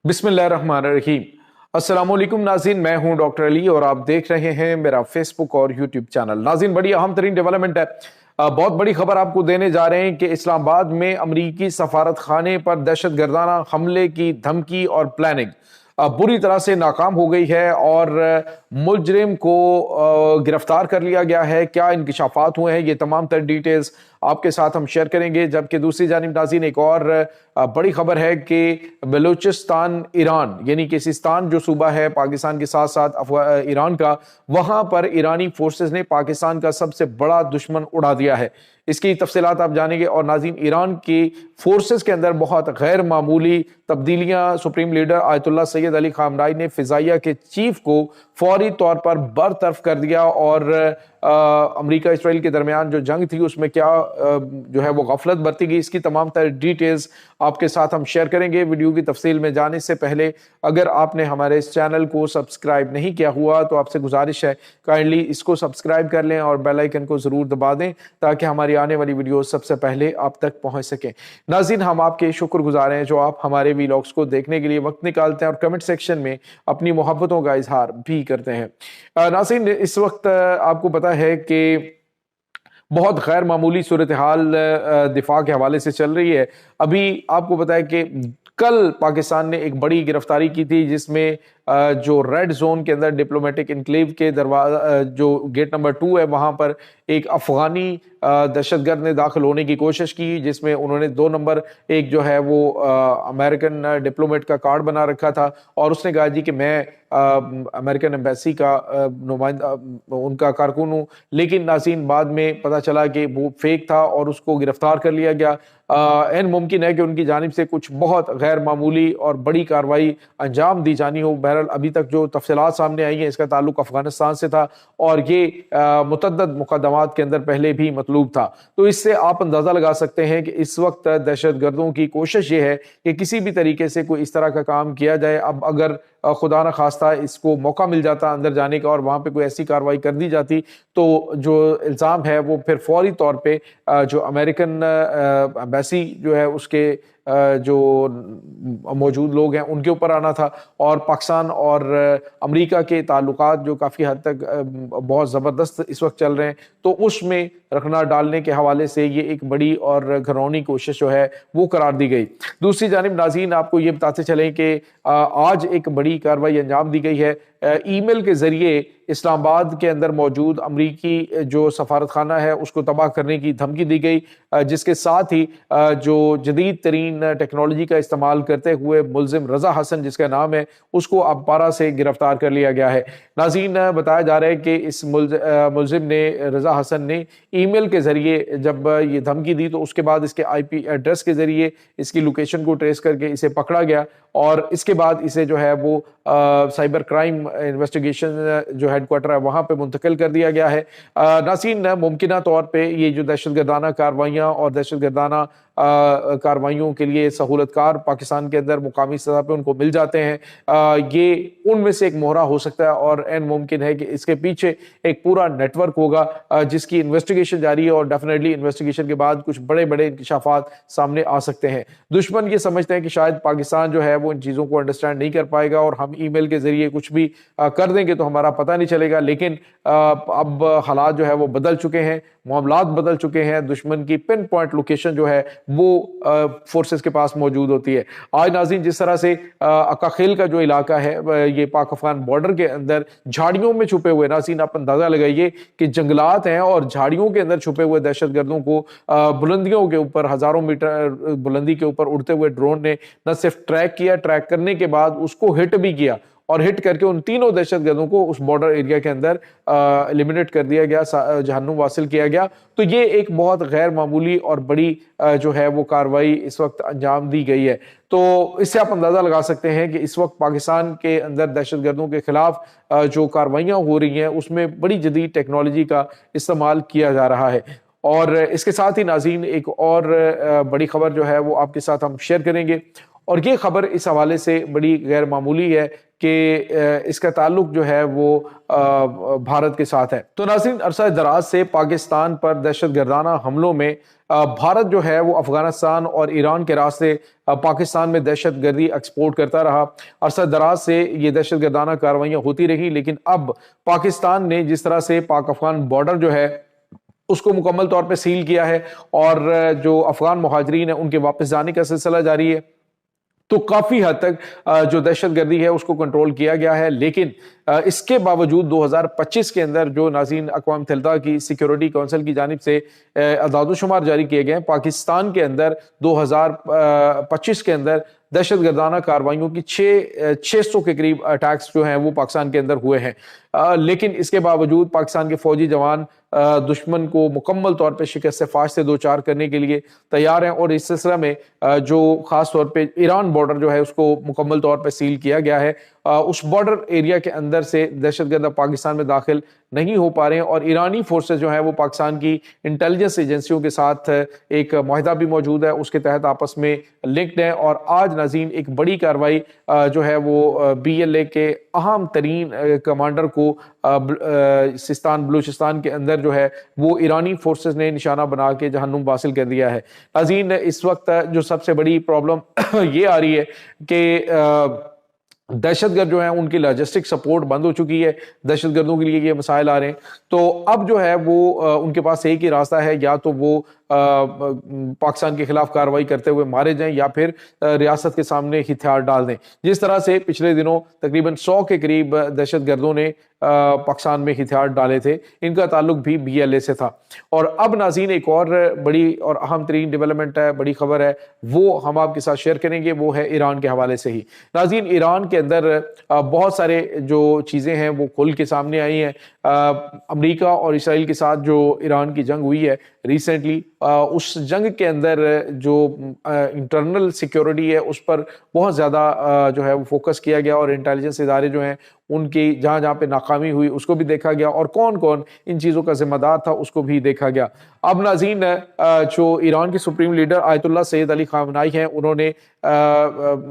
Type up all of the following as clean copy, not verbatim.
बिस्मिल्लाहिर्रहमानिर्रहीम। अस्सलाम वालेकुम नाज़रीन, मैं हूं डॉक्टर अली और आप देख रहे हैं मेरा फेसबुक और यूट्यूब चैनल। नाज़रीन, बड़ी अहम तरीन डेवलपमेंट है। बहुत बड़ी खबर आपको देने जा रहे हैं कि इस्लामाबाद में अमरीकी सफारत खाने पर दहशत गर्दाना हमले की धमकी और प्लानिंग बुरी तरह से नाकाम हो गई है और मुजरिम को गिरफ्तार कर लिया गया है। क्या इंकशाफात हुए हैं, ये तमाम तर डिटेल्स आपके साथ हम शेयर करेंगे। जबकि दूसरी जानिब नाज़रीन, एक और बड़ी खबर है कि बलूचिस्तान ईरान यानी कि सिस्तान जो सूबा है पाकिस्तान के साथ साथ ईरान का, वहां पर ईरानी फोर्सेस ने पाकिस्तान का सबसे बड़ा दुश्मन उड़ा दिया है। इसकी तफसीलात आप जानेंगे। और नाज़रीन, ईरान की फोर्सेस के अंदर बहुत गैर मामूली तब्दीलियां। Supreme leader Ayatollah Syed Ali Khamenei ने फिजाइया के चीफ को फौरी तौर पर बरतरफ कर दिया और अमेरिका इसराइल के दरमियान जो जंग थी उसमें क्या जो है वो गफलत बरती गई, इसकी तमाम तर डिटेल्स आपके साथ हम शेयर करेंगे। वीडियो की तफसील में जाने से पहले अगर आपने हमारे इस चैनल को सब्सक्राइब नहीं किया हुआ तो आपसे गुजारिश है काइंडली इसको सब्सक्राइब कर लें और बेल आइकन को जरूर दबा दें ताकि हमारी आने वाली वीडियो सबसे पहले आप तक पहुंच सकें। नाज़रीन, हम आपके शुक्रगुजार हैं जो आप हमारे वीलॉग्स को देखने के लिए वक्त निकालते हैं और कमेंट सेक्शन में अपनी मोहब्बतों का इजहार भी करते हैं। नाज़रीन, इस वक्त आपको पता है कि बहुत गैर मामूली सूरत हाल दिफा के हवाले से चल रही है। अभी आपको पता है कि कल पाकिस्तान ने एक बड़ी गिरफ्तारी की थी जिसमें जो रेड जोन के अंदर डिप्लोमेटिक इनक्लेव के दरवाजा जो गेट नंबर 2 है वहां पर एक अफगानी दहशतगर्द ने दाखिल होने की कोशिश की, जिसमें उन्होंने 2 नंबर एक जो है वो अमेरिकन डिप्लोमेट का कार्ड बना रखा था और उसने कहा जी कि मैं अमेरिकन एम्बेसी का नुमाइंदा उनका कारकुन हूँ। लेकिन नाज़रीन, बाद में पता चला कि वो फेक था और उसको गिरफ्तार कर लिया गया। एन मुमकिन है कि उनकी जानिब से कुछ बहुत गैर मामूली और बड़ी कार्रवाई अंजाम दी जानी हो। बहरहाल अभी तक जो तफसीलात सामने आई हैं इसका ताल्लुक अफगानिस्तान से था और ये मुतअद्दिद मुकदमात के अंदर पहले भी मतलूब था। तो इससे आप अंदाज़ा लगा सकते हैं कि इस वक्त दहशत गर्दों की कोशिश ये है कि किसी भी तरीके से कोई इस तरह का काम किया जाए। अब अगर खुदा न खास्ता इसको मौका मिल जाता अंदर जाने का और वहां पे कोई ऐसी कार्रवाई कर दी जाती तो जो इल्ज़ाम है वो फिर फौरी तौर पे जो अमेरिकन एम्बेसी जो है उसके जो मौजूद लोग हैं उनके ऊपर आना था। और पाकिस्तान और अमेरिका के ताल्लुकात जो काफ़ी हद तक बहुत ज़बरदस्त इस वक्त चल रहे हैं, तो उसमें रखना डालने के हवाले से ये एक बड़ी और घरौनी कोशिश जो है वो करार दी गई। दूसरी जानिब नाज़रीन, आपको ये बताते चलें कि आज एक बड़ी कार्रवाई अंजाम दी गई है। ईमेल के ज़रिए इस्लामाबाद के अंदर मौजूद अमरीकी जो सफारत खाना है उसको तबाह करने की धमकी दी गई, जिसके साथ ही जो जदीद तरीन टेक्नोलॉजी का इस्तेमाल करते हुए मुलजिम रजा हसन जिसका नाम है उसको अपारा से गिरफ्तार कर लिया गया है। नाज़रीन, बताया जा रहा है कि इस मुलजिम ने रजा हसन ने ईमेल के ज़रिए जब ये धमकी दी तो उसके बाद इसके IP एड्रेस के ज़रिए इसकी लोकेशन को ट्रेस करके इसे पकड़ा गया और इसके बाद इसे जो है वो साइबर क्राइम इन्वेस्टिगेशन जो हेडक्वार्टर है वहां पे मुंतकिल कर दिया गया है। नाज़रीन, मुमकिना तौर पे ये जो दहशतगर्दाना कार्रवाइयाँ और दहशतगर्दाना कार्रवाइयों के लिए सहूलतकार पाकिस्तान के अंदर मुकामी सतह पे उनको मिल जाते हैं, ये उनमें से एक मोहरा हो सकता है और एन मुमकिन है कि इसके पीछे एक पूरा नेटवर्क होगा जिसकी इन्वेस्टिगेशन जारी है और डेफिनेटली इन्वेस्टिगेशन के बाद कुछ बड़े बड़े इंकशाफात सामने आ सकते हैं। दुश्मन ये समझते हैं कि शायद पाकिस्तान जो है वो इन चीज़ों को अंडरस्टैंड नहीं कर पाएगा और हम ईमेल के जरिए कुछ भी कर देंगे तो हमारा पता नहीं चलेगा। लेकिन अब हालात जो है वो बदल चुके हैं, मामलात बदल चुके हैं। दुश्मन की पिन पॉइंट लोकेशन जो है वो फोर्सेस के पास मौजूद होती है। आज नाज़रीन, जिस तरह से अकाखिल का जो इलाका है ये पाक अफगान बॉर्डर के अंदर झाड़ियों में छुपे हुए, नाज़रीन आप अंदाजा लगाइए कि जंगलात हैं और झाड़ियों के अंदर छुपे हुए दहशतगर्दों को बुलंदियों के ऊपर हजारों मीटर बुलंदी के ऊपर उड़ते हुए ड्रोन ने न सिर्फ ट्रैक किया, ट्रैक करने के बाद उसको हिट भी किया और हिट करके उन तीनों दहशतगर्दों को उस बॉर्डर एरिया के अंदर एलिमिनेट कर दिया गया, जहन्नुम वासिल किया गया। तो ये एक बहुत गैर मामूली और बड़ी जो है वो कार्रवाई इस वक्त अंजाम दी गई है। तो इससे आप अंदाजा लगा सकते हैं कि इस वक्त पाकिस्तान के अंदर दहशतगर्दों के खिलाफ जो कार्रवाइयाँ हो रही हैं उसमें बड़ी जदीद टेक्नोलॉजी का इस्तेमाल किया जा रहा है। और इसके साथ ही नाज़रीन, एक और बड़ी खबर जो है वो आपके साथ हम शेयर करेंगे اور یہ خبر اس حوالے سے بڑی غیر معمولی ہے کہ اس کا تعلق جو ہے وہ بھارت کے ساتھ ہے۔ تو ناظرین، عرصہ دراز سے پاکستان پر دہشت گردانہ حملوں میں بھارت جو ہے وہ افغانستان اور ایران کے راستے پاکستان میں دہشت گردی ایکسپورٹ کرتا رہا۔ عرصہ دراز سے یہ دہشت گردانہ کارروائیاں ہوتی رہی، لیکن اب پاکستان نے جس طرح سے پاک افغان بارڈر جو ہے اس کو مکمل طور پہ سیل کیا ہے اور جو افغان مہاجرین ہیں ان کے واپس جانے کا سلسلہ جاری ہے، تو کافی حد تک جو دہشت گردی ہے اس کو کنٹرول کیا گیا ہے۔ لیکن اس کے باوجود 2025 کے اندر جو ناظرین اقوام متحدہ کی سیکیورٹی کونسل کی جانب سے اعداد و شمار جاری کیے گئے ہیں، پاکستان کے اندر 2025 کے اندر دہشت گردانہ کارروائیوں کی 600 کے قریب اٹیکس جو ہیں وہ پاکستان کے اندر ہوئے ہیں۔ لیکن اس کے باوجود پاکستان کے فوجی جوان دشمن کو مکمل طور پہ شکست فاش سے دوچار کرنے کے لیے تیار ہیں، اور اس سلسلہ میں جو خاص طور پہ ایران بارڈر جو ہے اس کو مکمل طور پہ سیل کیا گیا ہے۔ اس بارڈر ایریا کے اندر سے دہشت گرد پاکستان میں داخل نہیں ہو پا رہے ہیں، اور ایرانی فورسز جو ہیں وہ پاکستان کی انٹیلیجنس ایجنسیوں کے ساتھ ایک معاہدہ بھی موجود ہے، اس کے تحت آپس میں لنکڈ ہیں۔ اور آج ناظرین ایک بڑی کارروائی جو ہے وہ BLA کے اہم ترین کمانڈر کو سیستان بلوچستان کے اندر جو ہے وہ ایرانی فورسز نے نشانہ بنا کے جہنم واصل کر دیا ہے۔ ناظرین، اس وقت جو سب سے بڑی پرابلم یہ آ رہی ہے کہ دہشت گرد جو ہیں ان کی لاجسٹک سپورٹ بند ہو چکی ہے، دہشت گردوں کے لیے یہ مسائل آ رہے ہیں، تو اب جو ہے وہ ان کے پاس ایک ہی راستہ ہے، یا تو وہ پاکستان کے خلاف کارروائی کرتے ہوئے مارے جائیں یا پھر ریاست کے سامنے ہتھیار ڈال دیں۔ جس طرح سے پچھلے دنوں تقریباً 100 کے قریب دہشت گردوں نے پاکستان میں ہتھیار ڈالے تھے، ان کا تعلق بھی BLA سے تھا۔ اور اب ناظرین ایک اور بڑی اور اہم ترین ڈیولپمنٹ ہے، بڑی خبر ہے، وہ ہم آپ کے ساتھ شیئر کریں گے، وہ ہے ایران کے حوالے سے ہی۔ ناظرین، ایران کے اندر بہت سارے جو چیزیں ہیں وہ کھل کے سامنے آئی ہیں۔ امریکہ اور اسرائیل کے ساتھ جو ایران کی جنگ ہوئی ہے ریسنٹلی، اس جنگ کے اندر جو انٹرنل سیکیورٹی ہے اس پر بہت زیادہ جو ہے وہ فوکس کیا گیا، اور انٹیلیجنس ادارے جو ہیں ان کی جہاں جہاں پہ ناکامی ہوئی اس کو بھی دیکھا گیا، اور کون کون ان چیزوں کا ذمہ دار تھا اس کو بھی دیکھا گیا۔ اب ناظرین، جو ایران کے سپریم لیڈر آیت اللہ سید علی خامنائی ہیں، انہوں نے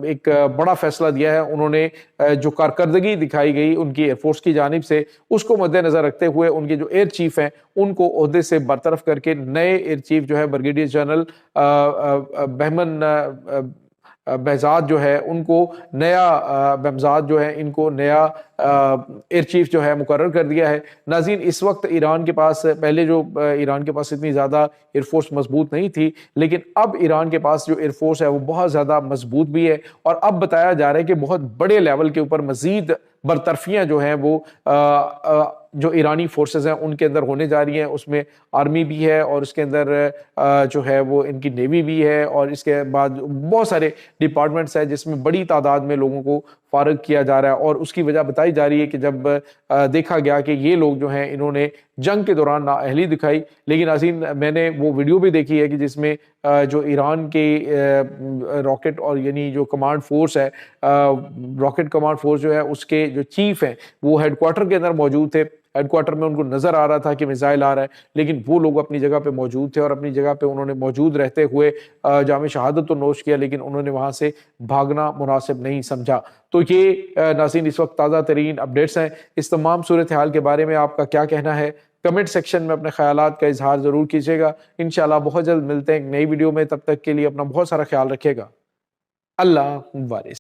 ایک بڑا فیصلہ دیا ہے۔ انہوں نے جو کارکردگی دکھائی گئی ان کی ایئر فورس کی جانب سے، اس کو مد نظر رکھتے ہوئے ان کے جو ایئر چیف ہیں ان کو عہدے سے برطرف کر کے نئے ایئر چیف جو ہے بریگیڈیئر جنرل بہمن بہزاد جو ہے ان کو نیا بہمزاد جو ہے ان کو نیا ایئر چیف جو ہے مقرر کر دیا ہے۔ ناظرین، اس وقت ایران کے پاس پہلے جو ایران کے پاس اتنی زیادہ ایئر فورس مضبوط نہیں تھی، لیکن اب ایران کے پاس جو ایئر فورس ہے وہ بہت زیادہ مضبوط بھی ہے، اور اب بتایا جا رہا ہے کہ بہت بڑے لیول کے اوپر مزید برطرفیاں جو ہیں وہ جو ایرانی فورسز ہیں ان کے اندر ہونے جا رہی ہیں۔ اس میں آرمی بھی ہے، اور اس کے اندر جو ہے وہ ان کی نیوی بھی ہے، اور اس کے بعد بہت سارے ڈپارٹمنٹس ہیں جس میں بڑی تعداد میں لوگوں کو فارغ کیا جا رہا ہے۔ اور اس کی وجہ بتائی جا رہی ہے کہ جب دیکھا گیا کہ یہ لوگ جو ہیں انہوں نے جنگ کے دوران نااہلی دکھائی، لیکن عظیم میں نے وہ ویڈیو بھی دیکھی ہے کہ جس میں جو ایران کے راکٹ اور یعنی جو کمانڈ فورس ہے، راکٹ کمانڈ فورس جو ہے اس کے جو چیف ہیں وہ ہیڈ کوارٹر کے اندر موجود تھے۔ ہیڈ کوارٹر میں ان کو نظر آ رہا تھا کہ میزائل آ رہا ہے، لیکن وہ لوگ اپنی جگہ پہ موجود تھے، اور اپنی جگہ پہ انہوں نے موجود رہتے ہوئے جام شہادت تو نوش کیا، لیکن انہوں نے وہاں سے بھاگنا مناسب نہیں سمجھا۔ تو یہ ناظرین اس وقت تازہ ترین اپڈیٹس ہیں۔ اس تمام صورتحال کے بارے میں آپ کا کیا کہنا ہے؟ کمنٹ سیکشن میں اپنے خیالات کا اظہار ضرور کیجیے گا۔ انشاءاللہ بہت جلد ملتے ہیں ایک نئی ویڈیو میں، تب تک کے لیے اپنا بہت سارا خیال رکھیے گا۔ اللہ حافظ۔